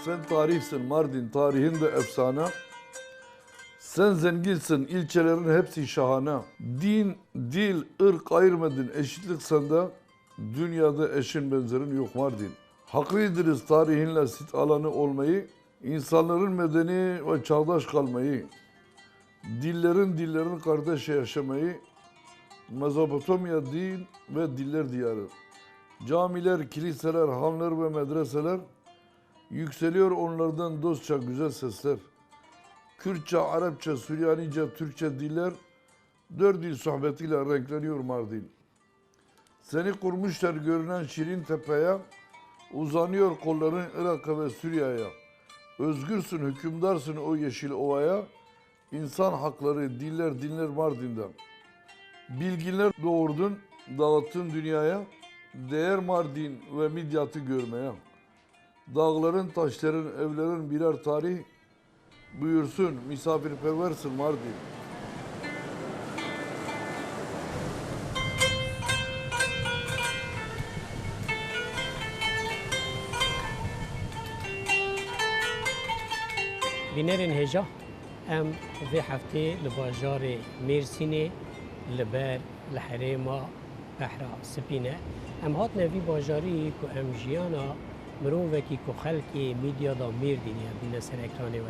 Sen tarihsin Mardin, tarihin de efsane. Sen zenginsin, ilçelerin hepsi şahane. Din, dil, ırk ayırmadın, eşitlik sende. Dünyada eşin benzerin yok Mardin. Haklıydınız tarihinle sit alanı olmayı, insanların medeni ve çağdaş kalmayı, dillerin kardeş yaşamayı, Mezopotamya din ve diller diyarı. Camiler, kiliseler, hanlar ve medreseler, yükseliyor onlardan dostça güzel sesler. Kürtçe, Arapça, Süryanice, Türkçe diller, dört dil sohbetiyle renkleniyor Mardin. Seni kurmuşlar görünen şirin tepeye, uzanıyor kolların Irak'a ve Suriye'ye. Özgürsün, hükümdarsın o yeşil ovaya, insan hakları, diller dinler Mardin'den. Bilginler doğurdun, dağıttın dünyaya, değer Mardin ve Midyat'ı görmeye. Dağların, taşların, evlerin birer tarih, buyursun misafirperversin Mardin. بنرن هجا ام في هفته لباجار ميرسيني لبر الحريمة بحرا سبينة ام هات نوي باجاري كو ام جيانا مروفكي كو خلقي ميديا دا مير دينيا بنا سر اكراني و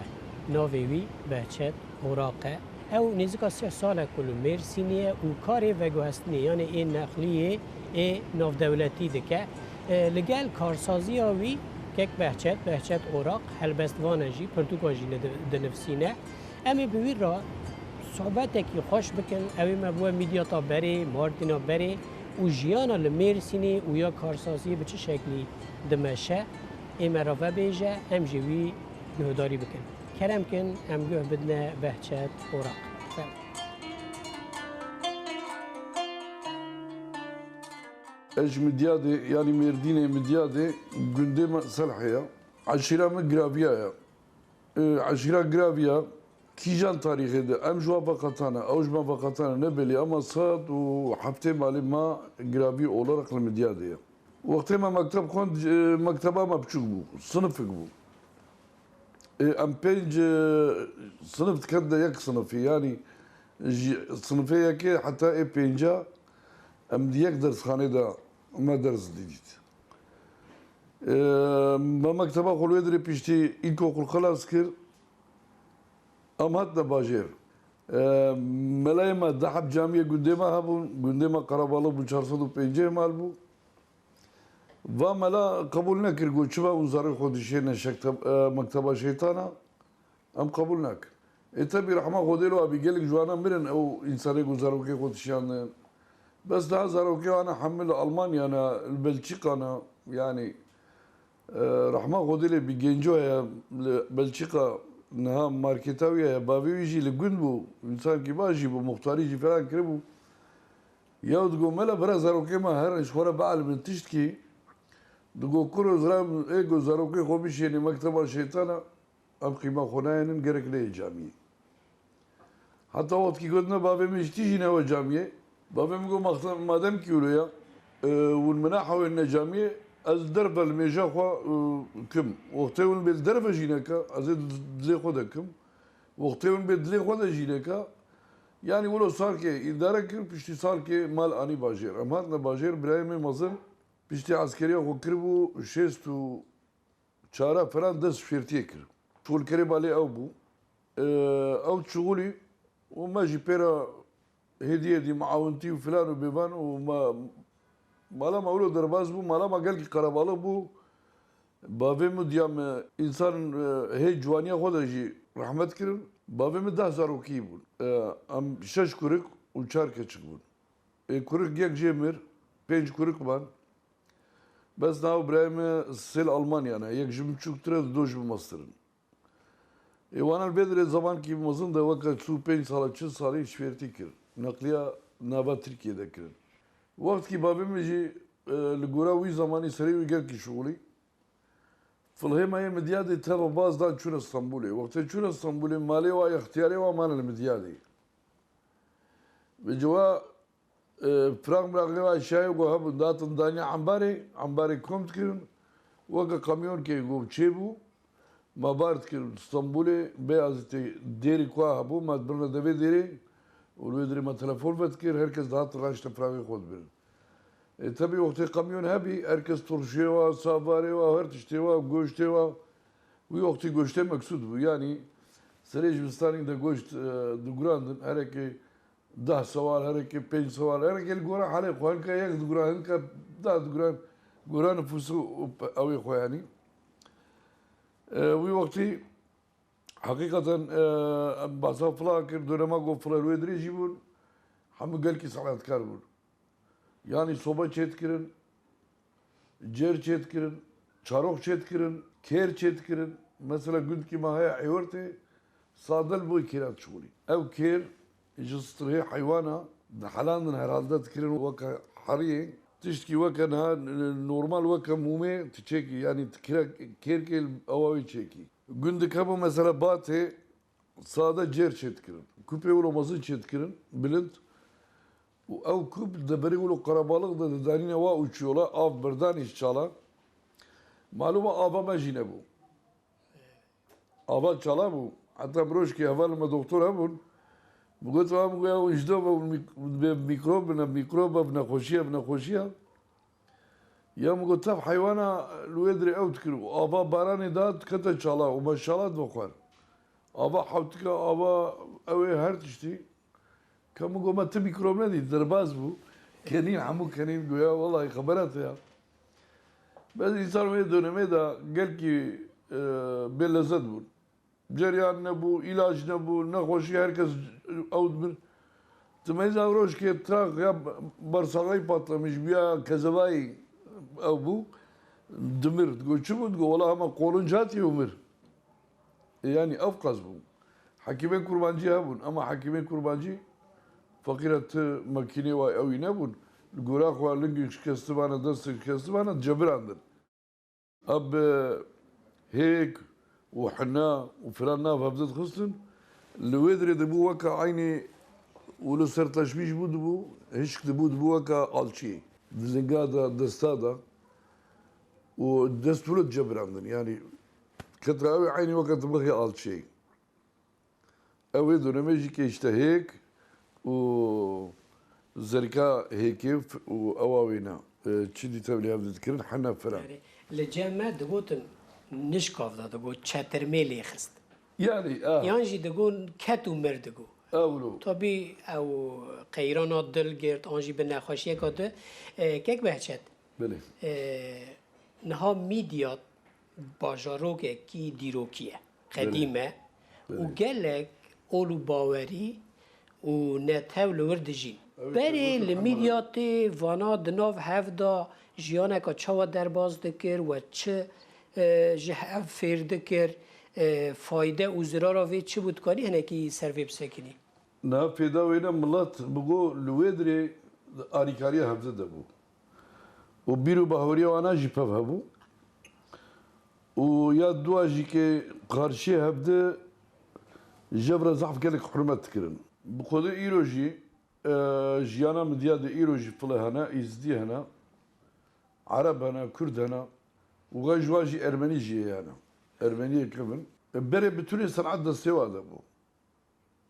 ناوي وي بهچت اوراقه او نزدیک 3 سال کلو ميرسينيه و کاری وگو هستنی یعنی این نقلیه ای ناو دولتی دکه لگل کارسازی وی کک بهچت اوراق هلبستوانه جی پرتوکاجی دنفسینه امی بوی را صحبته کی خوش بکن اوی مبوه میدیاتا بری ماردینا بری و جیانا لمیرسینی و یا کارسازی به چه شکلی دمشه اما را بیجه ام جوی گهداری بکن کرم کن ام گه بدنه بهچت اوراق مديادي يعني ميرديني مديادي قنديمة سلحية عشيرة من جرافيا عشيرة جرافيا كيجان تاريخي ده أم جوا بقطانا أو جما بقطانا نبلي أما صاد وحفتي مالي ما جرافي أولارق المديادي وقت ما مكتب كنت مكتبة ما بتشوف بو صنف بو أم بيج صنف كده يك صنفي يعني صنفية كي حتى إيه بينجا أم ديك درس خانه دا ما درس ديديت ما مكتبه خلو يدري بيشتي إنكو خل خلاص كر أم هات باجير ملايما دحب جامعة قدامها هبون قدامها قرابالو بو 405 مال بو وما لا قبول نكر قول شباب وزارة خودشين شكتب مكتبة شيطانة ام قبول نكر اتبي رحمة خوديلو ابي قالك جوانا مرن او انساني وزارة كي خودشان بس ده زاروكي انا حمل المانيا انا بلجيكا انا يعني رحمة خوديلي بيجنجو يا بلجيكا نها ماركتاوية يا بابي يجي لجنبو انسان كي باجي بمختاري يجي فلان كربو يا تقول ملا برا زاروكي ما هرش خورا بعلم من تشتكي تقول كل زرام ايجو زاروكي خو بيشي يعني مكتبة الشيطانة ام قيمة خناين نقرك ليه جامعي حتى وقت كي قلنا بابي مش تيجي نوا جامعي بابي يقول مادام كيلو يا والمناحة وين جامعي الدرب الميجا خو كم وقتين بالدرب جينكا ازيد دلي خدا كم وقتين بدلي خدا جينكا يعني ولو صار كي إدارة كر بيشتي صار كي مال أني باجير أما هاتنا باجير برايم مزن بيشتي عسكرية خو كربو شيستو شارع فلان دس فيرتيه كر شغل كريب عليه أو بو أو شغولي وما جي بيرا هدية دي معاونتي وفلان وبيبان وما مالا ما أقوله درباز بو مالا ما قال كي قرباله بو بابي مديام إنسان هي جوانيا خدا جي رحمت كرن بابي مده زاروكي بون ام شش كورك و چار keçik bun. Kuruk yek jemir, penç kuruk ban. Bes nav breme sel Almanya'na, yek jimçuk tere doj bimastırın. Vanal bedre zaman ki mazın da vakat su penç sala çiz sali şverti kir. Nakliya nava Türkiye'de kirin. Vakt ki babim ji ligura uy zamanı seri uy gel ki şuğuli. فالهما هي مديادي ترى باز دان شون اسطنبولي وقت شون اسطنبولي مالي واي اختياري ومان المديادي بجوا فرانك براغي واي شاي وهب داتن دانيا عمباري كومت كيرن وكا كاميون كي جو تشيبو ما بارت كيرن اسطنبولي بيازتي ديري كوا هبو ما برنا دبي ديري ولويدري ما تلفون فتكير هركز دات راشتا فراغي خود بيرن tabii وقتی kamyon hebi herkes turşuya, savarya, her tişteva, goşteva. Bu وقتی goşte maksud bu. Yani Sırajbistan'ın da goşt dugrandın. Her ki 10 سوال, her ki 5 سوال. Her ki gora hale koyan ka yak dugrandın ka da dugran gora nüfusu avi koyani. Bu وقتی hakikaten bazı flakir döneme goflar vedri jibun. Ham gel ki sanatkar bu. Yani soba çetkirin, cer çetkirin, çarok çetkirin, ker çetkirin. Mesela gün ki mahaya ayörte sadel bu kirat şuğuli. Ev ker jistırı hayvana halandın herhalde tkirin vaka hariye. Tişki vaka normal vaka mume tçeki yani ker kel avavi çeki. Günde kabı mesela batı sade cer çetkirin. Küpe olması çetkirin bilint. او küp de beri ulu karabalık da danine va uçuyorlar. Av birden işçala. Maluma ava majine bu. Ava çala bu. Hatta broş ki evvel ma doktor habun. Bugün var mı ya işte bu mikrop bna khoşiya. Ya mu tab hayvana luedri out kiru. Ava barani da kata çala. O maşallah doktor. Ava haftika ava ev her tişti. كم قوم تبي كرومنادي درباز بو كانين عمو كانين قويا والله خبرات يا بس إنسان ما دونمي دا قال كي بلزد بو جريان نبو علاج نبو نخوشي هركز أود من تميز أوروش كي تراق يا برصاغي patlamış بيا كزباي أو بو دمر تقول شو بتقول والله هم قولون جاتي عمر يعني أفقز بو حكيمين كربانجي هبون أما حكيمين كربانجي فقيرة ماكينة وأوي نبون الجراخ واللينج كستبانة دست كستبانة جبراندن أب هيك وحنا وفلان فبدت خصن لويدري دبو وكا عيني ولو سر تشبيش بو دبو هيش دبو وكا alçi زنقادا دستادا ودست ولد جبراندن يعني كتر أوي عيني وكا تبغي alçi أوي دونميجي كيشتا هيك و زركا هيك واواوينا تشدي تولي هذا تذكرن حنا فرا لجامع دقوتن نشكاف دا دقو تشاترميلي خست يعني يانجي دقون كاتو مردقو اولو طبي او قيران دل جيرت انجي بناخوشيه كده كيك بهشت بله نها ميديا باجاروك كي ديروكيه قديمة وقالك أولو باوري ونتاول وردجي بري الميديا تي فانا دناف هفدا جيانا كا چاوا درباز دكر و چه جه فیر دکر فایده و زرارا وی چه بود کاری هنه کی سروی بسکنی؟ نه پیدا وینا ملت بگو لویدری آریکاری هفته دبو و بیرو باوری وانا جی پف هبو و یا دواجی که قارشی هفته جبر زعف قالك حرمت كرن بخود ايروجي جيانا مدياد ايروجي فلا هنا ازدي هنا عرب هنا كرد هنا وغاجواجي ارمني جي هنا ارمنيه كمان بري بتوني صنعت السوا بو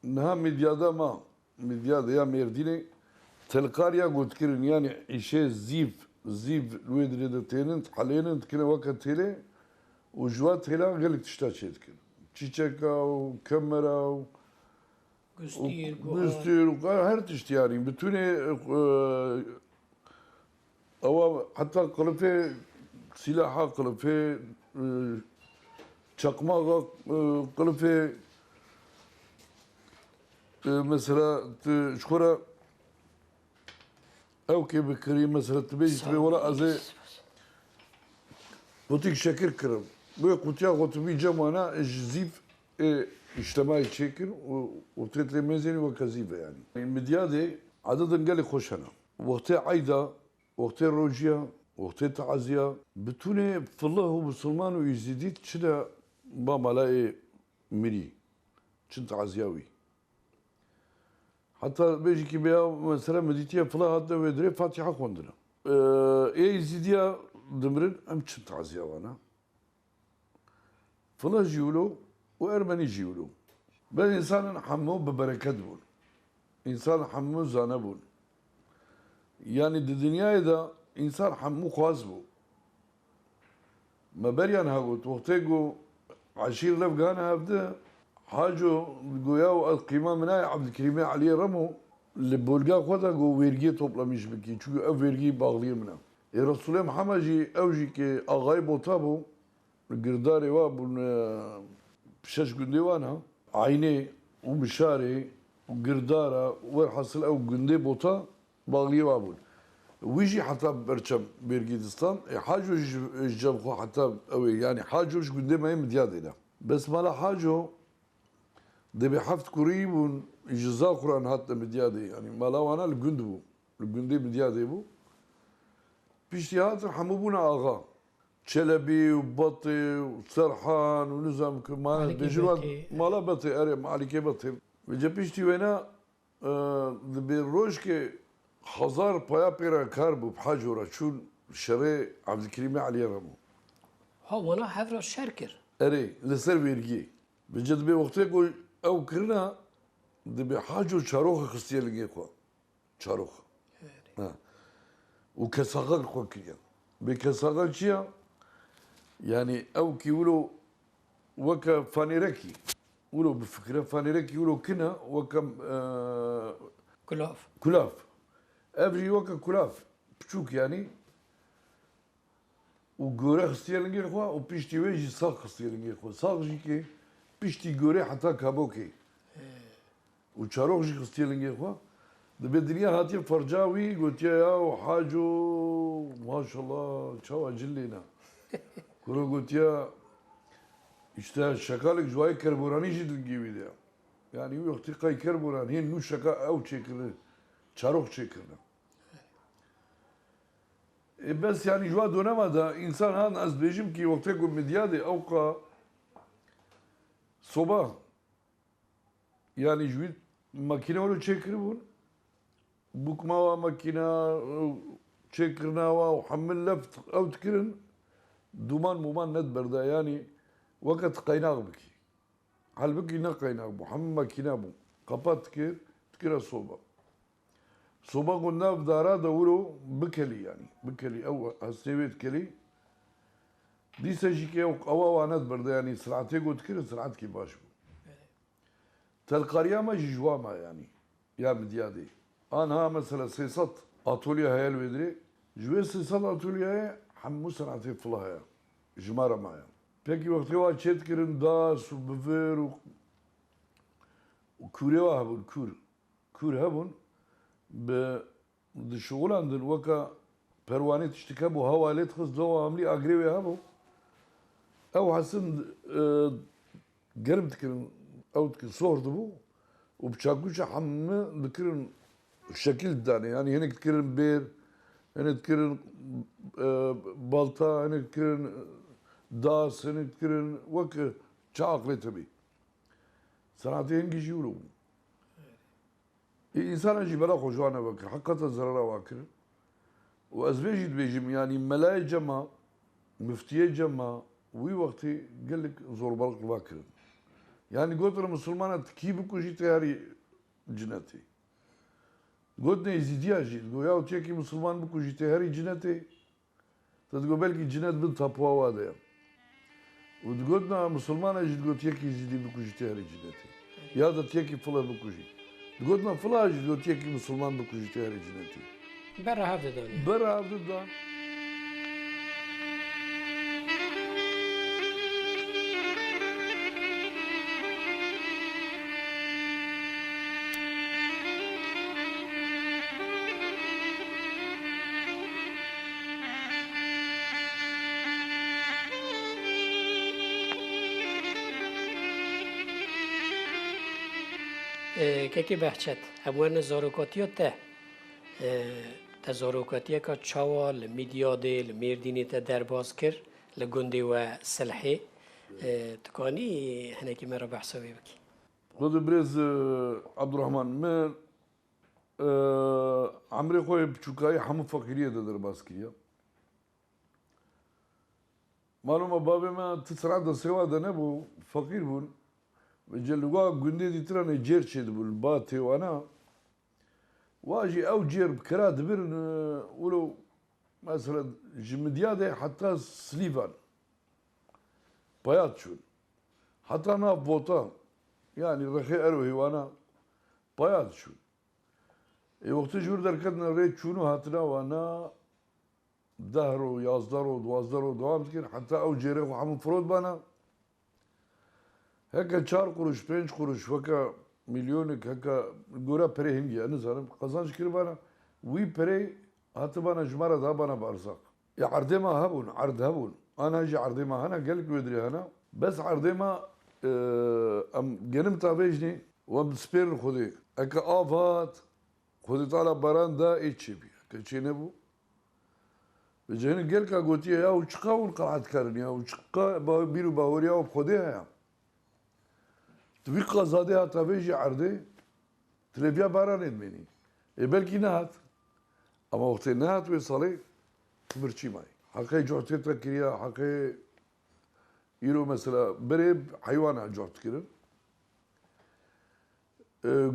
نها مديادا ما مديادا يا ميرديني تلقاريا قلت كرن يعني شيء زيف الويدري دتينن حاليا كنا وقت تيلي وجوات هلا قالك تشتاش كده çiçeka و kamera و göster her tişt yani bütün ama hatta kılıfı silaha kılıfı çakma kılıfı mesela şura او كي بكري مثلا تبي ورا ازي بوتيك شكر كرم böyle kutuya kotubi camana zif işlemaya çekin و تتلمزين وكذيبه يعني مديادي عدد قال خوشنا وقت عيدا وقت روجيا وقت تعزيه بتوني في الله وبسلمان ويزيديت شدا باملاي مري شن تعزياوي حتى بيجي كي بيا مثلا مديتيا فلا هذا ودري فاتحه خوندنا اي يزيديا دمرن ام شن تعزيه وانا فلا جيولو وارمني جيولو بل انسان حمو ببركات بون انسان حمو زانبون يعني الدنيا اذا انسان حمو خواز بو ما بريان هاغوت وقتيقو عشير لفقانا هبدا حاجو قوياو القيمة مناي عبد الكريم علي رمو اللي بولقا خواتا قو ويرقي طوبلا مش بكي شو او ويرقي باغلير منا الرسول محمد جي اوجي كي اغاي بوتابو القرداري وابون بشاش قنديوانا عيني وبشاري وقردارة والحصل او قندي بوتا باغلي وابون ويجي حتى برشم بيرقيدستان حاجو جابخو حتى اوي يعني حاجوش قندي ما يمديادنا بس مالا حاجو دي بحفت قريب جزاء قرآن هات مديادي يعني مالا وانا القندبو القندي مديادي بو بيشتيهات حموبونا اغا شلبي وبطي وسرحان ونزام كمان بجواد مالا بطي اري مالكي بطي وجا بيشتي وينا بالروج كي خزار بايا بيرا كاربو بحاجورا شون شري عبد الكريم علي رمو ها وانا حفر شركر اري لسر بيرجي بجد بي وقتي يقول او كرنا دبي حاجو شاروخ خستيا لقي خو شاروخ ها وكساغك خو كيا بكساغك شيا يعني او كي يقولوا وكا فانيركي يقولوا بفكره فانيركي يقولوا كنا وكا كلاف افري وكا كلاف بشوك يعني وجوري خستيلنجي خوا وبيشتي ويجي صاغ خستيلنجي خوا صاغ جيكي بيشتي جوري حتى كابوكي وشاروخ جي خستيلنجي خوا دبي الدنيا هاتي فرجاوي قلت يا وحاجو ما شاء الله شو اجلينا كلو قلت يا işte şakalık juvayı kerburani jidil gibi de. Yani yoktu kay kerburan hin nu şaka ev çekilir. Çarok çekilir. بس يعني جوا دونما انسان هان از بيجم كي وقت يقول مديادي اوقا صبا يعني جويد ماكينه ولو تشكرون بوكما ماكينه تشكرنا وحمل لفت او تكرن دومان مومان ندبر يعني وقت قيناغ بكي هل بكي نقيناغ بو حمل ماكينه بو قبات كير تكرا صوبا صوبا قلنا في دارا دورو بكلي يعني بكلي او هالسيويت كلي دي سجيكي او وانات برد يعني سرعتي قلت كده سرعت كي باشو تلقاريا ما جواما يعني يا مديادي انا مثلا سيسات اتوليا هاي الودري جوي سيسات اتوليا همو صنعتي فلاحية جمارة معايا بيكي وقتي واحد شد كرن داس وبفر وكوري هبون كور هبون ب الشغل عند الوكا پروانه تشتكبو هواليت خص دوا عملي اغريوي هبو او حسن قرب تكرن او تكرن صور دبو وبشاكوشا حم ذكرن الشكل داني يعني هنا تكرن بير هنا تكرن بالتا هنا تكرن داس هنا تكرن وك شاقلي تبي صنعتين جيجي ولو انسان اجي بلا خوجوانا بكر حقا زرارة واكر وازبيجي بيجم يعني ملاي جما مفتيه جما وي وقتي قال لك زور بالك باكر يعني قلت له مسلمانة كيف بكوجي تهاري جنتي قلت له يزيديا جيت قلت يا وتيكي مسلمان بكوجي تهاري جنتي تقول بالك جنات بنت هبوا وادا وتقولنا مسلمانة جيت قلت يكي يزيدي بكوجي تهاري جنتي يا ده تيكي فلا بكوجي قلنا فلا جيت قلت يكي مسلمان بكوجي تهاري جنتي برا هفته داني برا عبد الدان كيكي بحشت أبوان زاروكاتيو ته تزاروكاتيا كا تشاوا الميديا دي الميرديني تا درباز كر لجندي وسلحي تكاني هنا كي مرة بحسوي بكي خذ بريز عبد الرحمن من عمري خوي بشوكاي حمو فقيرية در باسكريا معلومة بابي ما تسرع دا سوا دا نبو فقير بون جلوغا جندي دي تراني جير شد بون باتي وانا واجي او جير بكرا دبر ولو مثلا جمديادي حتى سليفان بيات شون حتى انا بوطان يعني رخي اروي وانا بيات شون وقت جور دركتنا ريت شونو هاتنا وانا دهرو يازدرو دوازدرو دوام تكين حتى او جيري وحمو فرود بانا هكا 4 قروش 5 قروش وكا مليونك هكا جورا بري هنجي انا زالم قزانش كربانا وي بري هاتبانا جمارة دابانا بارزاق يا عردما هبون عرض هبون انا اجي عردما هنا قالك ودري هنا بس عردما ام جنم تابيجني وبسبير خدي هكا افات خدي طالع بران دا ايتشي بي كتشي نبو بجهن قالك قوتي يا وشقا والقرعة كارنيا وشقا بيرو باوريا وبخديها يا تبي قزادها تابيجي عردي تلفيا باران ادميني بلكي نهت اما وقت نهت ويصلي برشي ماي حقي جوعتي تركيا حقي يرو مثلا بريب حيوان جوعت كده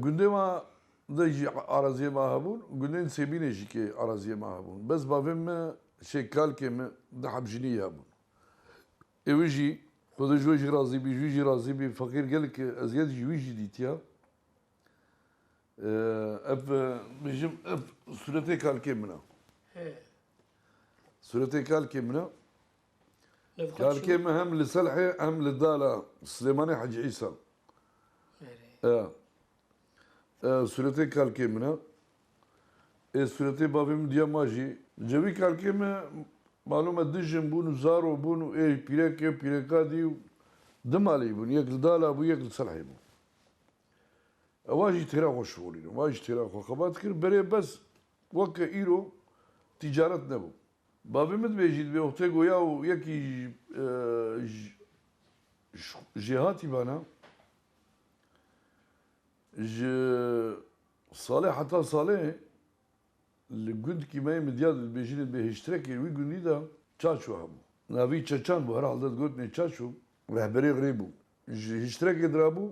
قندما دجي أراضي ما هبون قندين سيبيني جيكي أراضي ما هبون بس بافهم شيء كالكم ده حبجني هبون ويجي خذ جوجي رازي بي جوجي رازي بي فقير قالك ازياد جوجي ديتيا اف بيجم اف سورتي كالكمنا سورتي كالكمنا كالكم هم لسلحي هم للدالة سليماني حج عيسى سورتي كالكمنا سورتي بابي مديا ماجي جوي كالكم معلومة دجن بونو زارو بونو ايه بيريكا بيريكا دي دمالي بون ياكل دالا بو ياكل سلحي بون واجي تراخو شغلين واجي تراخو خبات كر بري بس وكا ايرو تجارت نبو بابي مد بيجيد بي وقتي قويا وياكي جهاتي بانا صالح حتى صالح اللي قلت كي ما مدياد البيجين بهشتركي وي قلني دا تشاشو هبو نافي تشاشان بو هرالدت قلت ني تشاشو رهبري غريبو هشتركي درابو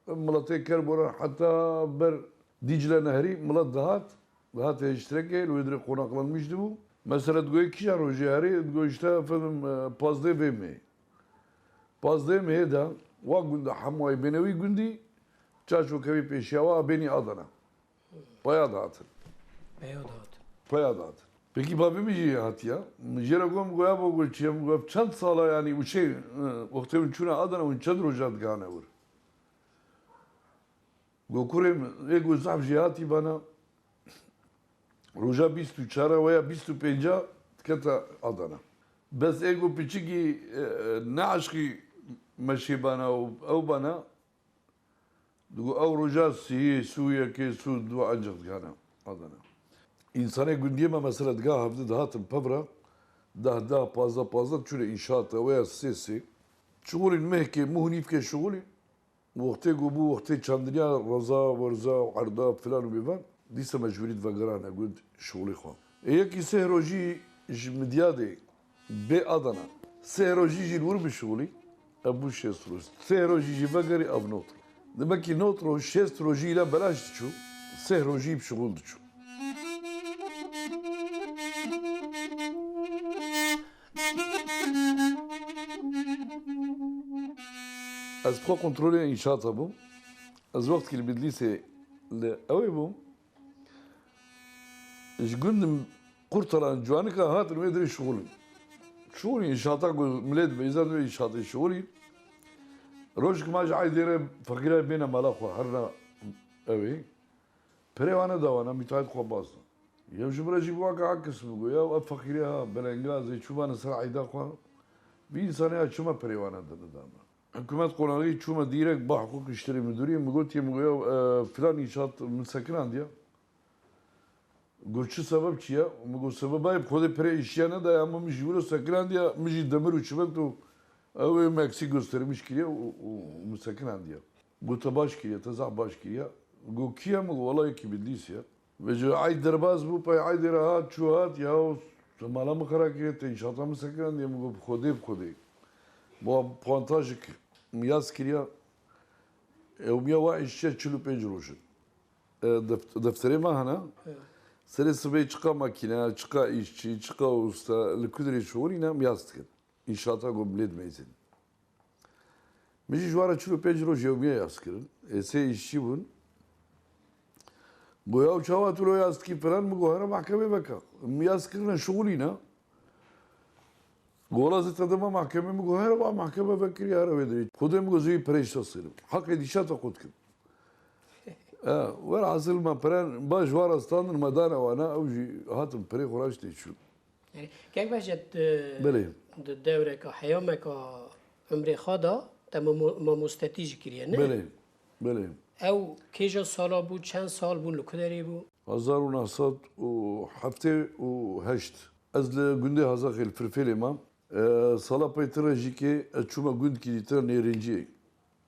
ملاتي كربورا حتى بر ديجلا نهري ملات دهات هشتركي لو يدري قوناقلان مجدبو مثلا تقول كيشا روجي هاري تقول اشتا فيلم بازدي بيمي بازدي مي دا واقول دا حمواي بينوي قندي تشاشو كبي بيشيوا بيني ادنا بياض هاتن بياضات بياضات Peki babam iyi hat ya. Jera gom goya bo gol çiyem goya çand sala yani bu şey vakti uçuna Adana un çand rojat gane vur. Gokurem ego zaf jihati bana roja 24 veya 25 kata Adana. Bes ego piçiki ne aşkı meşi bana o bana او رجال سويا كي سود دو عنجت كان هذا انسان gündüye mesela دقا هفته دهاتم ببرا ده بازا تشوري انشاءات ويا سيسي شغل مهكي مهنيف كي شغلي وقتي قبو وقتي چندريا رضا ورزا وعرضا فلان وبيفان ديسا مجبوريت فقران اقول شغلي خوان اياكي سهروجي مديادي بي ادنا سهروجي جنور بشغلي ابو شيستروس سهروجي فقري اب نوتر Demek ki notro 6 rojiyle belaş düşü, seh roji bir şugul düşü. Az pro kontrolü inşaat bu. Az vakit ki bidlise le evi bu. Günüm kurtaran cuanika hatır medri şugulüm. Şugul inşaata millet beyzan ve inşaatı şugulü. روش که ماج عای دیره فقیره بین مالا خو هر نا اوی پریوانه داوانا میتواید خو باز یا جبرا جیبوا که عکس بگو یا فقیره ها بلنگازی چوبان سر عیدا خو بی انسانی ها چوما پریوانه داده داما حکومت قناغی چوما دیرک با حقوق اشتری مدوری مگوت یه مگو یا فلان ایشات مسکنان دیا گوچه سبب چیه؟ مگو سبب های خود پری اشیانه دا یا مجبور سکنان دیا مجی دمر و چوبک تو او Meksik göstermiş ki o müsakin andiya. Gota baş ki tazah baş ki go kiyam vallahi ki bildiyse ya. Ve jo ay derbaz bu pay ay derahat çuhat ya mala mı kara ki te inşaata müsakin andiya go khode. Bu puantajik miyaz kiriya o miya va işçi çulu pencerojin. Defteri mahana. Sere sıvı çıka makine, çıka işçi, çıka usta, likudri şuurina miyaz tıkın. İnşaata goblet meyzin. Meci jwara çulu pejro jevmiye yaskirin. Ese işçi bun. Goya uçava tulo yaski falan mı gohara mahkeme baka. Yaskirine şugulina. Gola zıtadama mahkeme mi gohara ba mahkeme bakir yara vedri. Kudem gozuyu preşta sırım. Hak edişata kutkin. Ver asıl ma peren baş var astanın madana wana avji hatım pre khuraş teçu. Yani kek başet Bele. دوره که حیامه که عمر خدا تمام ما مستطیج کریه نه بله او کجا سالا بود چند سال بود لکدری بود 1907 از günde hazak el firfel imam sala paytırajı ki çuma gün ki ditir nerinci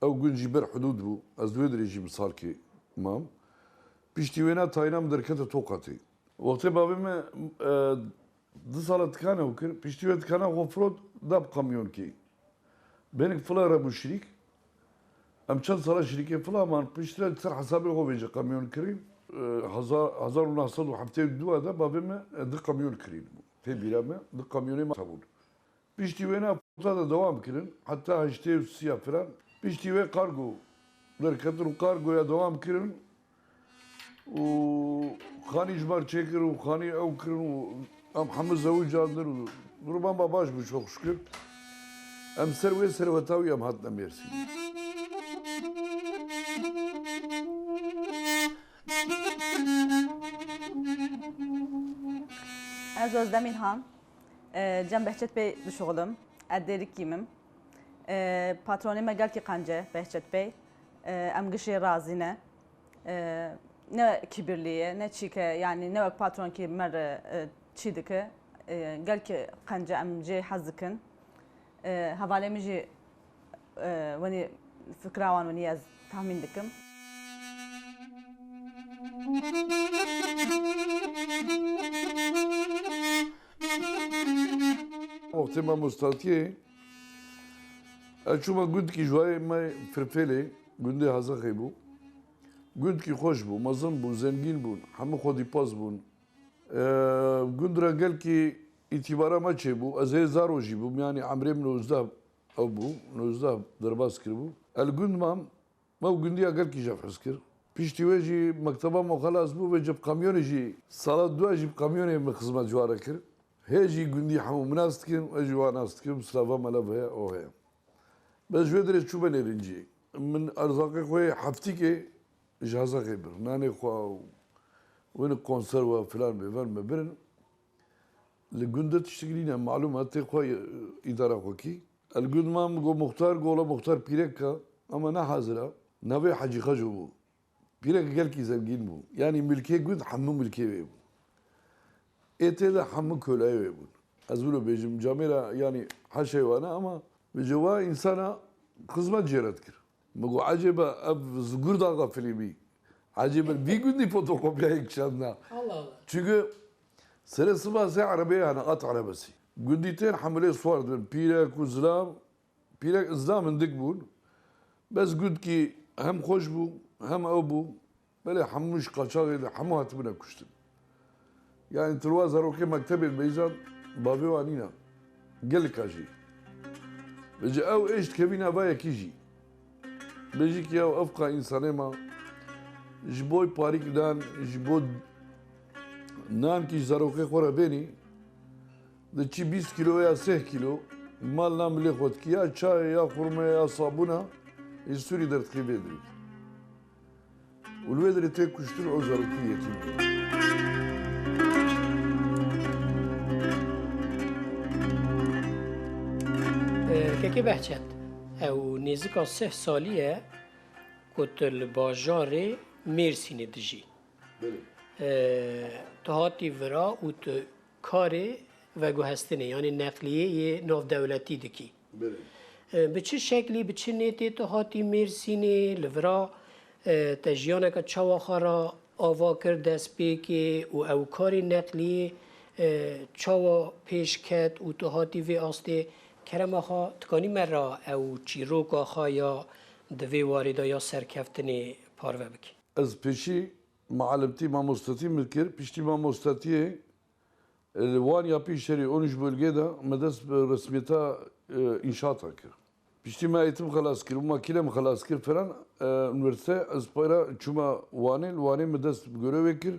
ev gün jiber hudud bu az duydu rejim sal ki imam piştivena taynam derkete tokatı vakti babime دصالت كانوا وكر بيشتويت كانوا غفرود داب قميون كي بينك فلا ربو شريك ام چند سال شريكي فلا مان بيشتويت سر حسابي غو بيجي قميون كريم هزار ونصد وحبتين دوا دا بابما دي قميون كريم في بيرامة دي قميوني ما تابون بيشتوينا فتا دوام كرين حتى هشتي سيا فران بيشتوي كارغو دركتر كارغو يا دوام كرين وخاني جبار çekir وخاني او كرين محمد زوج جادر ربما باش بشوق شكر ام سروي سروتاوي ام هاتنا ميرسي Ez Özlem İlhan. Cem Behçet Bey duşoğlum. Edderik kimim. Patronime gel ki kanca Behçet Bey. Em gışı razine. Ne kibirliye, ne çike yani ne patron ki mer çidike. Gel ki kanca emce hazıkın. Havalemici vani fikravan vani az tahmin dikim. وقتما مستطيع أشوفه قلت كي جواي ما فرفلي قلت هذا خيبو قلت كي خوش بو مزن بو زنجين بو حمو خودي باز بون قلت رجال كي اتبارا ما تشيبو أزاي زارو جيبو يعني عمري من وزداب أبو من وزداب درباس كربو القلت ما قلت قال كي جاف حسكر Pişti ve jî mekteba me xelas bû ve cib kamyonê jî sala dua jî kamyonê min xizmet jware kir. Hê jî gundî hemû min nas dikim, ez jî wan nas dikim, silava me lev heye, o heye. Bez ji vê derê çû ben êrinciyê. Min erzaqê xwe heftîkê ji hezaqê bir. Nanê xwe wêne konserve filan bêver me birin. Li gundê tiştekî ne malûm e tê xwe îdara xwe kî. El gund me go muxtar gola muxtar pîrek ka ama ne hazir e. Navê Hecî Xeco bû. Pîrek gelkî zengîn bû. Yani milkê gund hemû milkê wê bû. Êtê de hemû koleyê wê bûn. Ez wilo bêjim camêra yani heşê wane ama bi ciwa insana xizmet jêre dikir. Me got ecêbe ev zigûr da gafilî bî. Ecêbe vî gundî fotokopyayê kişandina. Allah Allah. Çünkü sere sıba se arabaya hani at arabası. Günditen hamile suar dön. Pirek u zlam. Pirek zlamın dik bun. Bez gud ki hem hoş bu hem ev bu. Böyle hammuş kaçağıydı. Hamu hatibine kuştum. Yani tırva zaroke mektebin beyzan babi vanina. Gel kaji. Bece ev eşt kevina vaya kiji. Beci ki ev efka insanema. Jiboy parik dan, jiboy nan ki zaroke xora beni de çi 20 kilo ya 3 kilo mal nam bile xot ki ya çay ya xurma ya sabuna isturi dert ki vedri. Ulvedri tek kuştur o zaroki yetim. Keke behçet. Ew nêzika 3 salî ye ku tu li bajarê Mêrsînê dijî. Tu hatî vira û tu karê veguhestinê yani neqliyeyê navdewletî dikî. Bi çi şeklî, bi çi nêtê tu hatî Mêrsînê li vira te jiyaneka çawa xwe ra ava kir destpêkê û ew karê neqliyê çawa pêş ket û tu hatî vê astê kerema xwe tikanî me ra ew çîroka xwe ya di vê warê de ya serkeftinê parve bikî. Ez peşi mahalemti mamostatî mikir. Piştî mamostatiye wan yapî şerî 13 bölgede me dest bi resmiyeta inşaata kir. Piştî me eğitim xelas kir û makîne me xelas kir falan üniversite ez payra çûma wanê me dest bi görevê kir.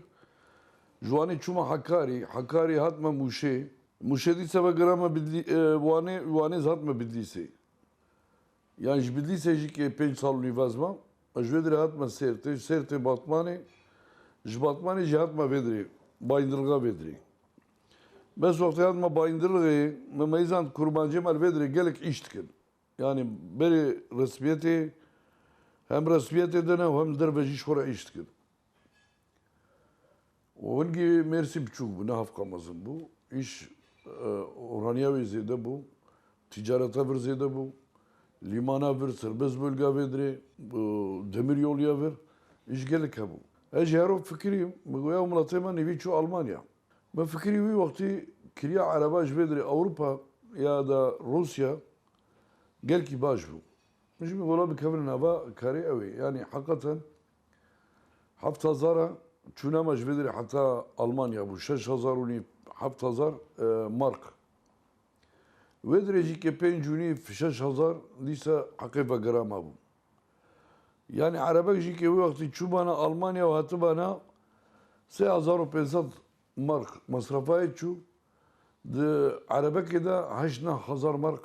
Ji wanê çûma Hakkari hatme Mûşê. Mûşê dîsa ve girama wanê hatme Bidlîsê. Yani ji Bidlîsê jî ki 5 sal nîvezma. Ji vê derê hatme Sêrtê Batmanê. Ji Batmanê jî hatme vê derê. Bayındırlığa vê derê. Bez wextê hatme Bayındırlığê me meyzan kurmancê me li vê derê gelek îş dikin. Yani berê resmiyetê hem resmiyetê dine û hem derve jî ji xwe re îş dikin. Hingî Mêrsî biçûk bû, ne hevqa mezin bû. İş oraniya wê zêde bû. Ticareta vir zêde bû. Limana vir, serbest bölge vê derê, demiryolya vir. İş gelek hebû. Ez jî hero fikirîm, me goya miletê me nivî çû Almanya. Me fikirî wî wextî kiriya ereba ji vê derê Ewropa ya da Rusya gelkî baş bû. Min jî gola bikevin nava karê ew ê. Yani hakikaten 7000 çûnema ji vê derê heta Almanya bû 6000 û nîv 7000 mark. Vê derê jî ke 5 û nîv 6000 dîsa heqê vegerama bû. Yani erebek jî ke wê wextî çû bana Almanya û hatibana 3500 mark masrafayê çû. Di erebekê de 8000 mark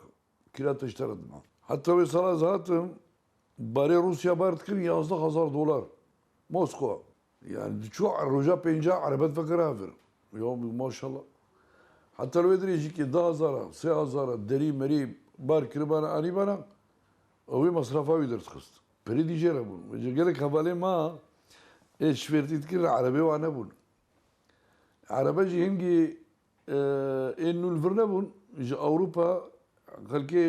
kira teştere dima. Hatta wê sala ez hatim barê Rusya bar dikin 11000 dolar. Moskova. Yani çû roja pênca erebet vekir havir. Ya maşallah. Hatta wê derê jî ki 10000 3000 derî merî bar kiribana anî bana wê masrafa wî derdixist. Perî dîjêre bûn. Gelek hevalê ma şfêrtî dikir erebê wan nebûn. Erebe jî hingî ên nû li vir nebûn ji Ewropa xelkê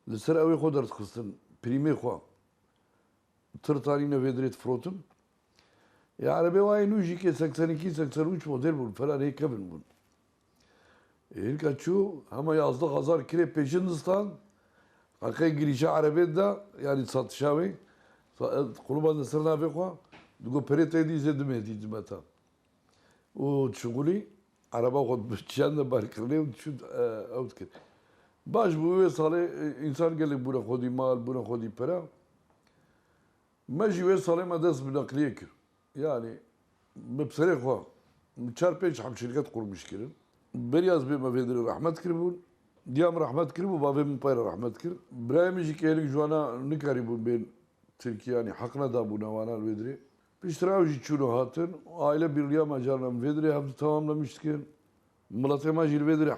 li ser ew ê xwe derdixistin. Prîmê xwe. Tir tanîne vê derê difrotin. Ya erebê wayê nû jî ki 82-83 model bûn. Felan hê kevin bûn. Hinka çû hema 11000 kirê pêşin distan heqê girîşa erebê da yani satışa wê quluban li ser navê xwe digo perê tê dî zê dimê dimeta. û çûgulî ereba xwe çiyan de barkirinê û çû ew dikir. Baş bû wê salê însan gelek bûne xwedî mal, bûne xwedî pera. ما جوي صالح ما داس بنقليه كر يعني ببصري خوا چار پنج هم شرکت kurmuş kirin. Beriaz bir mevediri rahmet kirbun. Diyam rahmet kirbu babam payra rahmet kir. Brahimci ki elik juana nikaribun ben Türkiye yani hakna da bu navanar vedri. Piştravji çunu hatın aile birliği macarnam vedri hem tamamlamıştıkken. Mulatema jil vedri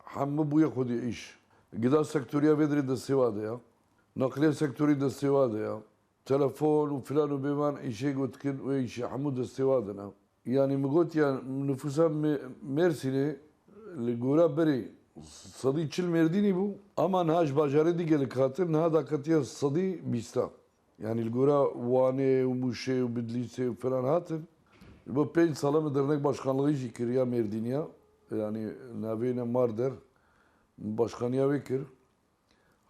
hammı buya kodi iş. Gıda sektörüye vedri de sevade ya. Nakliye sektörü de sevade ya. Telefon filan و beman işe gotkin ve işe hamu da sevade na. Yani مقولت يعني نفوسها مرسيني لجورا بري صدي تشيل مرديني بو اما نهاج باجاري دي قال خاطر نها داكتيا صدي بيستا يعني الجورا واني وموشي وبدليسي وفلان هاتن bu 5 sala dernek başkanlığı jikir ya Merdiniya yani navine marder başkanıya vekir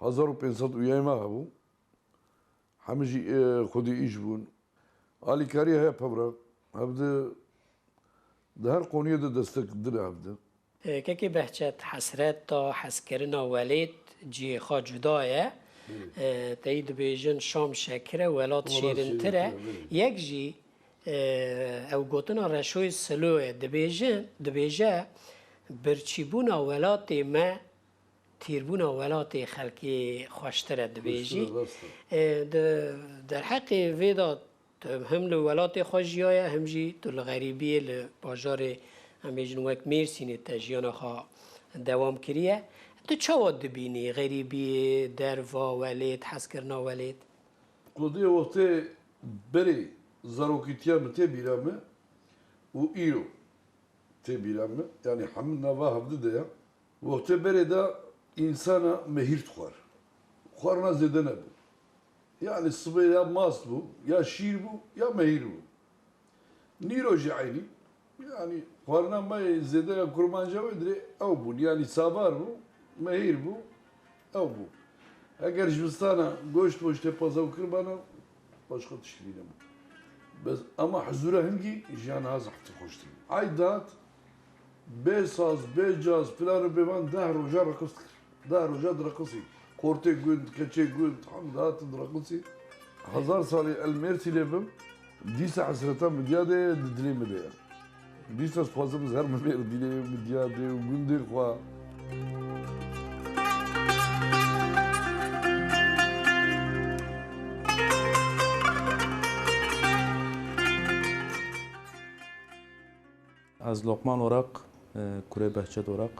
1500 üyema bu hamji khudi iş bun ali kariye hep bırak abde ده هر قونیه ده دستک دل عبده که بحثت حسرت تا حسکرنا ولید جی خا جدایه تایید بیجن شام شکره ولات شیرین تره یک جی او گوتنا رشوی سلوه دبیجه برچیبونا ولات ما تیربونا ولات خلقی خوشتره دبیجی در حق ویدات هم لو ولات خوشیای هم جی تو الغریبی لباجار هم بیجن وک میرسینی تجیان خا دوام کریه تو چه واد بینی غریبی دروا ولید حس کرنا ولید قضیه وقت بری زاروکیتیا مته بیرامه و ایرو ته بیرامه yani hamd nava havdı da ya وقت beri de insana mehir tutar kuarna zedene bu yani sıvı ya mas bu, ya şiir bu, ya mehir bu. Niroji aynı. Yani varna may zede kurmanca vedre ev bu. Yani sabar bu, mehir bu, ev bu. Eğer jibistana goşt boşte pazav kırbana başka tişkiliyle bu. Bes ama huzura hangi jan az haftı hoştu. Aydat besaz, becaz filan bevan dah roja rakıstır. Dah roja rakısı. Korte günd, keçe günd, hamdatın rakısı. Hazar sali el mersi lebim. Disa hasretan midyade dilimde ya. Disa fazımız her mer dile midyade gündür kwa. از لقمان ورق کوره بهچت ورق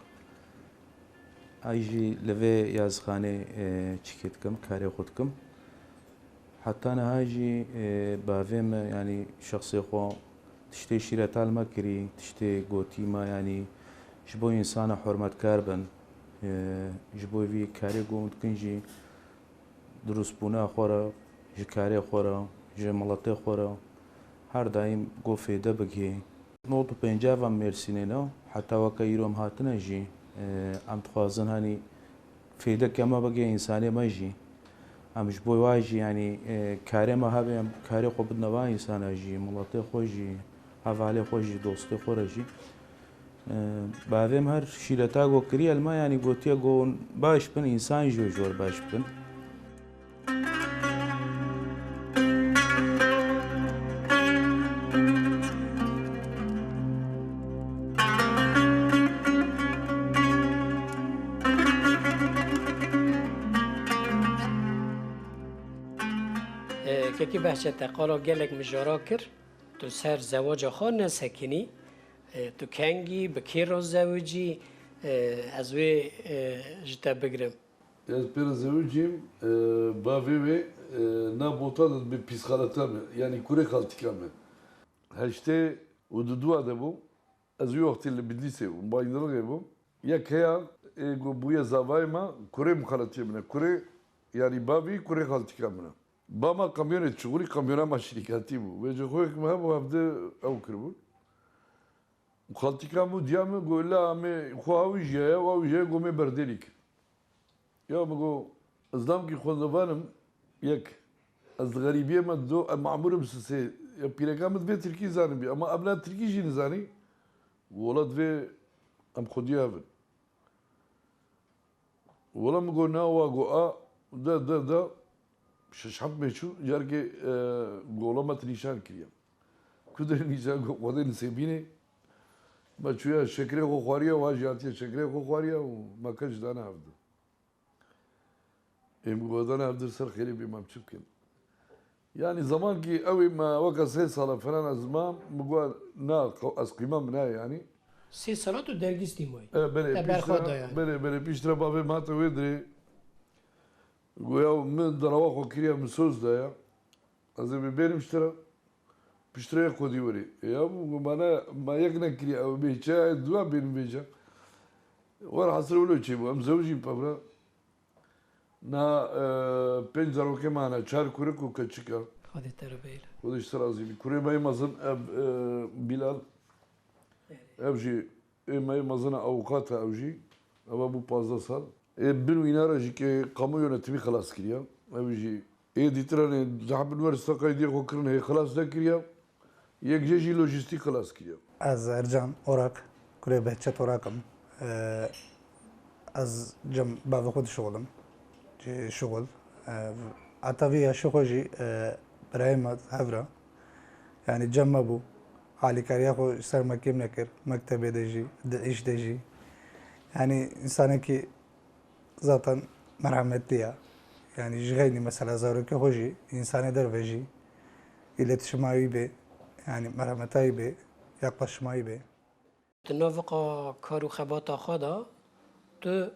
ایجی لوی یازخانه چیکت کم کاری خود کم حتی نهاجی باویم یعنی شخصی خو تشتی شیرتال ما کری تشتی گوتی ما یعنی جبو انسان حرمت کار بن جبو وی کاری گوند کنجی دروس بونا خورا جکاری خورا جملت خورا هر دایم گو فیده بگی نوت پنجاب هم مرسینه نه حتی وکیروم هاتنه جی ام تخوازن هنی فیده کما بگی انسانی ما جی ام جبوی واجی یعنی کاری ما هبیم کاری خوب نوا انسان جی ملت خوشی حواله خوشی دوست خورجی بعدم هر شیلتا گو کری الما یعنی گوتیا گو باش بن انسان جور باش بن که بحثت قالا گلک مجارا کر تو سر زواج خان نسکنی تو کنگی بکیر رو زوجی از وی جتا بگرم Yani ben zevcim bavi ve nabotan bir psikolata mı yani kure kaltika mı? Haşte o dudua da bu az yoktil bildiyse bayılır gibi bu ya kaya bu ya zavayma kure mukhalatiye mı kure yani bavi kure kaltika mı? Bama kamyonet şuğuli kamyona maşirikati bu ve jokoyek mı bu havde avkır bu mukhaltika mı diye mi golla ame huaviye gome berdelik يا مگو ازدام کی خوندوانم یک از غریبیه من دو معمورم سه یا پیرکامت به ترکی زنی بی اما ابلا ترکی جی نزانی ولد و ام خودی هفن ولا مگو نا و گو دا ششحب میشو جرگه گولامت نیشان کریم کدر نیشان خود نسبینه ما چویا شکری خو خواریا و جاتی شکری خو خواریا و ما کج دانه هفته ام گودانه هفته سر خیلی بیمام چوکن yani zaman ki evi ma vaka 3 sala falan az ma mugwa na az qimam na yani سه سالات و درگیستی مای bere برخواد yani. bere piştre bave mata vedri goya min darava xo kiriya min söz da ya az benim iştira piştre kodi veri ya bu bana ma yakna kiriya ev be çay dua benim beja var hasır ولو çi bu am zavji pavra na penjaro ke mana çar kuruk ku kaçika خودت تربیل خودش سرازی بی کوری مای مزن اب بیلال اب جی مای مزن اوقات اب جی اب bu 15 sal bin winara jî ki kamu yönetimi xelas kiriya eb jî dîtirane cehab üniversite qaydiye xwe kirin hê xelas nekiriya yek jê jî lojîstik xelas kiriya از ارجان اوراق كوري بهتشت اوراقم از جم بعض خود شغلم جي شغل عطاوية شغل برايم هفرا يعني جم ابو علي كارياخو سر مكيم نكر مكتب دجي ايش دجي يعني انسان كي ذاتا مرحمتية يعني جغيني مثلا زاروكي خوجي انسان درويجي iletişim به يعني مرحمتایی به yaklaşmayı به نوفقا کارو خباتا خدا تو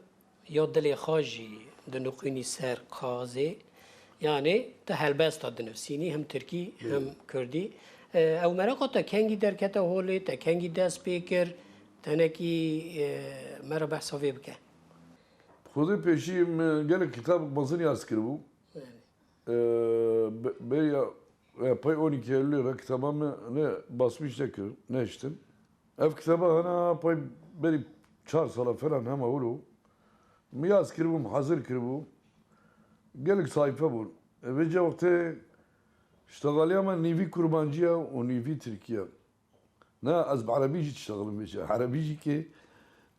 یا دل خاجی دنقینی سر قازه yani te helbesta dinefsînî hem Tirkî hem Kurdî ew meraqo te kengî derkete holê te kengî dest pê kir tenekî mera behsa vê bike Xwedê pêşî gelek kitab mezin yaz kiribû bêriya pey 12 Eylül'e kitaba ne basmış ne kir ne içtim ev kitaba hana pey beri 4 sala falan hema ulu miyaz kiribûm hazır kiribû gelek sayfa bul ve cevapte اشتغاليا من نيفي كربانجيا ونيفي تركيا نا از بعربيجي تشتغل مش عربيجي كي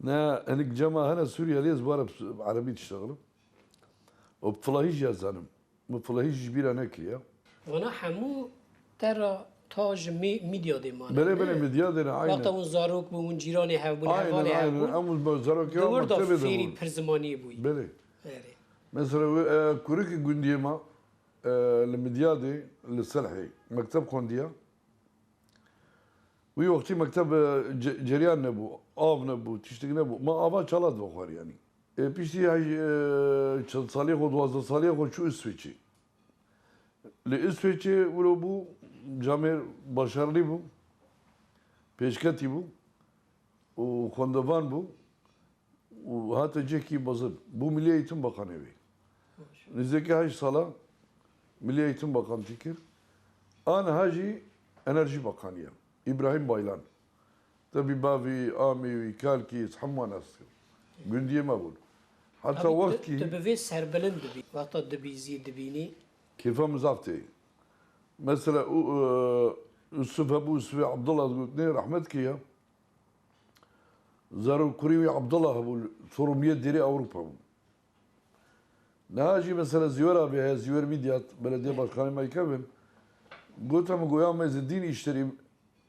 نا هنك جما هنا سوريا ليز بارب عربي تشتغل وبفلاهيج يا زلمه بفلاهيج كبير انا كيا وانا حمو ترى تاج ميديا دي مان بله بله مديا دنا عين وقتا اون زاروک بو اون جیرانی هبون حوالی عين هبون امو زاروك يا دور دا مكتبه فيري ده برزماني بوي بله يعني مثلا كوريكي جنديما المديادي للسلحي مكتب كونديا وي وقتي مكتب جريان نبو آب نبو تشتغل نبو ما آبا çalad بخور يعني بيشتي هاي صالح و 12 صالح و şu İsveç'i İsveç'i ولو bu cami başarılı bu peşkati bu o kondavan bu o hatta ceki bazı bu Milli Eğitim Bakanı evi Nizdeki Hacı Sala Milli Eğitim Bakanı fikir An Hacı Enerji Bakanı ya İbrahim Baylan tabi bavi ami kalki hamma nasıl gündiye ma bu hatta vakti تبي سربلند دبي وقتا دبي زي دبيني كيف مزافتي مثلا Yusuf Ebu Yusuf Abdullah ne rahmet ki ya Zarul Kurivi Abdullah bu sorumluluk diri Avrupa bu. Naci mesela Ziver abi Ziver Midyat belediye başkanı Maykavim Gotam Goyam Ezdin işleri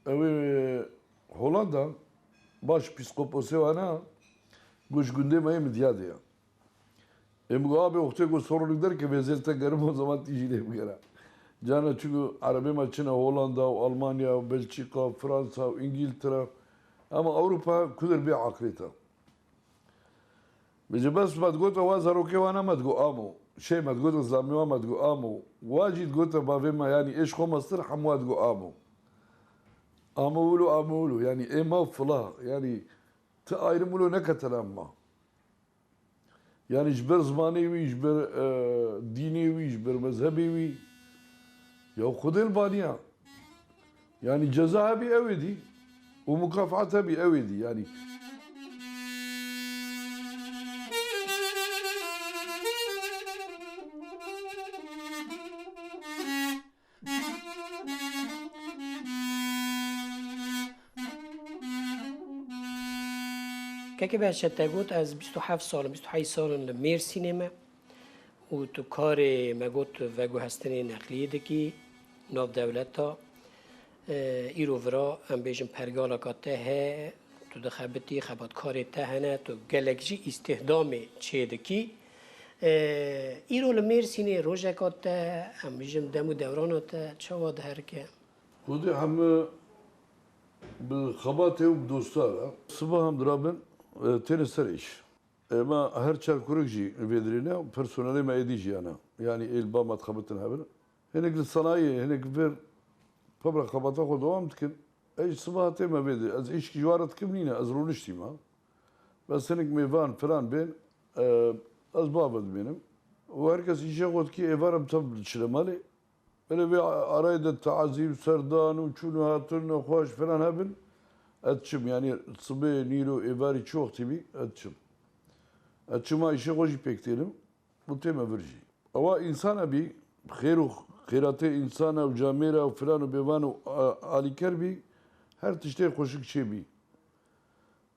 evi Hollanda baş psikoposu ana Guş gündeme Midyat ya. Em abi ortaya sorumluluk der ki vezirte garip o zaman tijile bu yere. Cana çünkü Arabi maçına Hollanda, Almanya, Belçika, Fransa, İngiltere ama Avrupa kudur bir akrita. Bize bas ma tgota vazaroke wana ma tgo amo. Şey ma tgota zamiwa ma tgo amo. Wajid gota bavema yani eş komastır hamwa tgo amo. Amulu amulu yani ema fılah yani te ayrımulu ne katalanma. Yani jber zmanevi, jber dinevi, jber mezhebevi. Ya khudel baniya. Yani cezaha bir evdi. O mukafata bir evdi yani. كيف بهالشتا قلت از 27 سال 28 سال لمير سينما و تو کار مگوت وگو هستنی نقلیه دکی ناف دولتا ایرو ورا ام بیشم پرگالا کاته ه تو دخبتی خبات کار تهنه تو گلکجی استخدام چه دکی ایرو لمرسینه روژه کاته ام بیشم دمو دوراناته چواد هرکه خودی همه بالخباته و بدوستارا صبح هم درابن تاني سريش ما هر چار كوركجي فيدرينا بيرسونالي ما يديجي انا يعني البا ما تخبطن هبل هناك الصنايع هناك فير فبرا خبطه خو دوام تكن ايش صبح ما بيدي از ايش جوارت كمنينا از رولشتي ما بس هناك ميفان فلان بين از بابد بينم وهركز يشغل كي ايفارم تبل شلمالي böyle bir arayda tazim, serdan, uçunu hatırına hoş falan hebben. Etçim yani sıbı nilo evari çok tibi etçim. Etçima işe hoş pek değilim. Bu tema verci. Ama insana bir khirate insana ve camira ve falan ve bevanu aliker bir her tişte koşuk şey bir.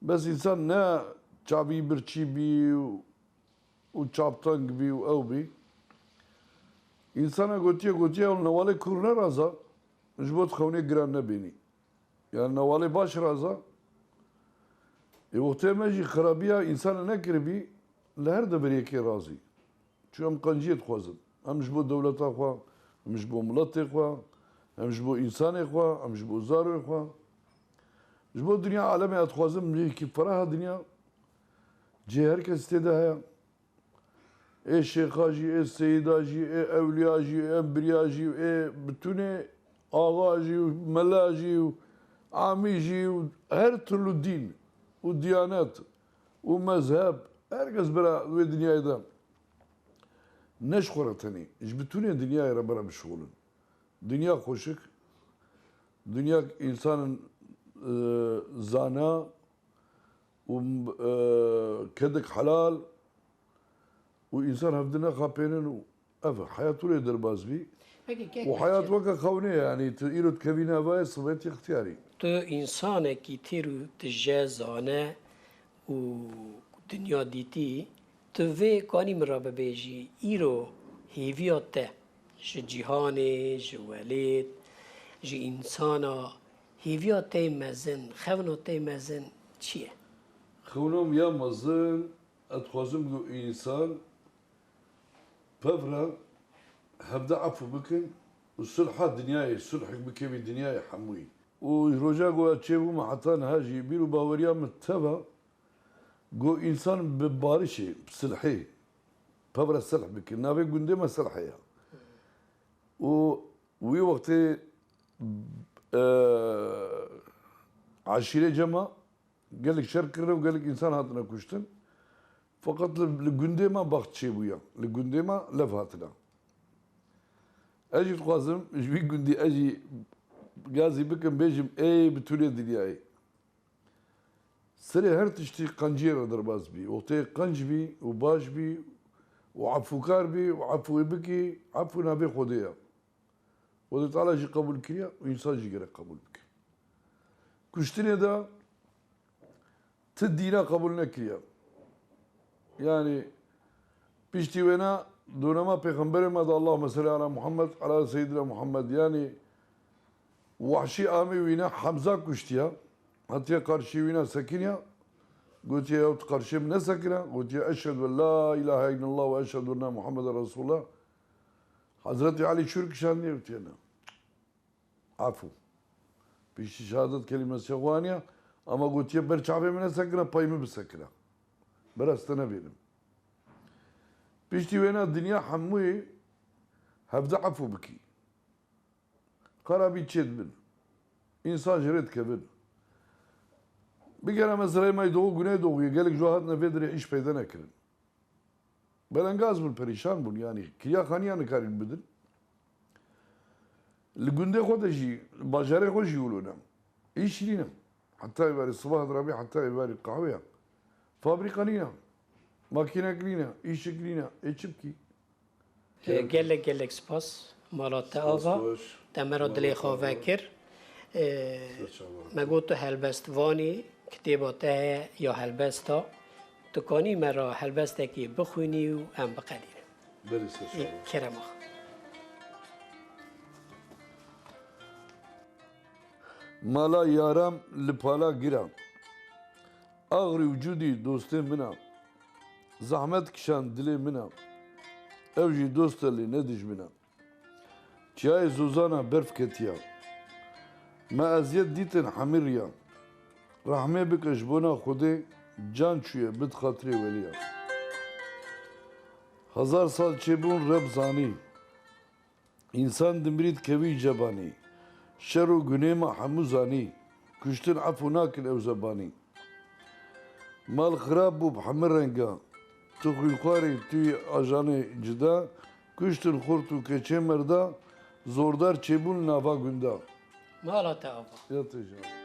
Bes insan ne çabi bir çi bir u çaptan gibi o bir. İnsana gotiye ol navale kurna raza jbot khawne gran ne beni. Yani navale baş raza وقتی خرابیه انسان نکربی لهر دبریه که راضی چون هم قنجیت خوازم هم جبو دولت خوا هم جبو ملت خوا هم جبو انسان خوا هم جبو زار خوا جبو دنیا عالم ات خوازم لیه کی فراه دنیا جهر کس تده هیا ای شیخاجی ای سیداجی ای اولیاجی ای انبریاجی ای بتونه آغاجی و ملاجی و عامیجی و her türlü din و diyanet, و mezhep, herkes bera ve dünyada neşkuratani. İş bütün dünyaya rabara meşgulün. Dünya koşuk, dünya insanın zana, kedik halal, و insan hafdına kapının hayatı öyle derbaz bir. و hayat vaka kavne yani irot kevine ve sıveti ihtiyari. تو انسانه کی تیرو تجه زانه و دنیا دیتی تو وی کانی مرا ببیجی ایرو هیویاته جه جیهانه جه ولید جه انسانا هیویاته مزن خوناته مزن چیه؟ خونم یا مزن اتخوازم جو insan بفرا هبدا عفو بكن والصلح دنياي صلحك بكي بدنياي حموي وروجا جو اتشيبو محطان هاجي بيرو باوريا متبا جو انسان ببارشي بصلحي بفرا الصلح بكي نابي قندما صلحيا وي وقت عشيرة جمع قال لك شركنا وقال لك انسان هاتنا كشتن فقط لقندما بخت شيبويا لقندما لف هاتنا اجي تقاسم جبي قندي اجي قازي بكم بيجم اي بتولي دنياي سري هر تشتي قنجيرة درباز بي وقتي قنج بي وباش بي وعفوكار بي وعفو بكي عفو نابي خوديا ودي تعالى جي قبول كريا وإنسان جي قبول بكي كشتني دا تدينا قبول نكريا يعني بيشتي وينا دونما پیغمبر مد اللهم صل على محمد على سيدنا محمد يعني وحشي آمي وينا حمزة كشتيا حتى قرشي وينا سكينيا قلت يا قرشي من سكنا قلت يا أشهد أن لا إله إلا الله وأشهد أن محمد رسول الله حضرت علي شرك شان يوتينا عفو بيش شهادة كلمة سوانيا أما قلت يا برشعبي من سكنا بايمي بسكنا برستنا بينهم بيشتي وينا الدنيا حموي هبدا عفو بكي قرابي تشد بن انسان جريت كبن بقى مثلا ما يدوغ قناي دوغ قال لك جوهاتنا فيدري ايش بيدا نكرن بلنغاز بن بريشان بن يعني كيا خانيا نكارين بدن الجندي خدجي باجاري خوش يقولون ايش لينا حتى يباري الصباح درابي حتى يباري القهوه فابريكا لينا ماكينه لينا ايش لينا ايش بكي گلک سپاس مالات آقا تمرا دلی خواه کر مگو تو هلبست وانی کتیباته یا هلبستا تو کانی مرا هلبسته که بخونی و ام بقدیره Berisi şahı. Kerema. Mala yaram lipala giram. Ağrı vücudi dostum mina. Zahmet kişan dili mina. Evji dostali ne dijmina. Çay zuzana berf ketiya. Ma aziyet ditin hamir ya. Rahme bikş bona xude can çüye bit hatri veliya. Hazar sal çebun reb zani. İnsan dimrit kevi cebani. Şeru günema hamuzani. Küştün afu nakil ev zebani. Mal xrab bu bhamir renga. Tu xuyxari tu ajanı cida. Küştün xurtu keçe merda. Zordar çebun nava günda. Mala te ava. Yatacağım.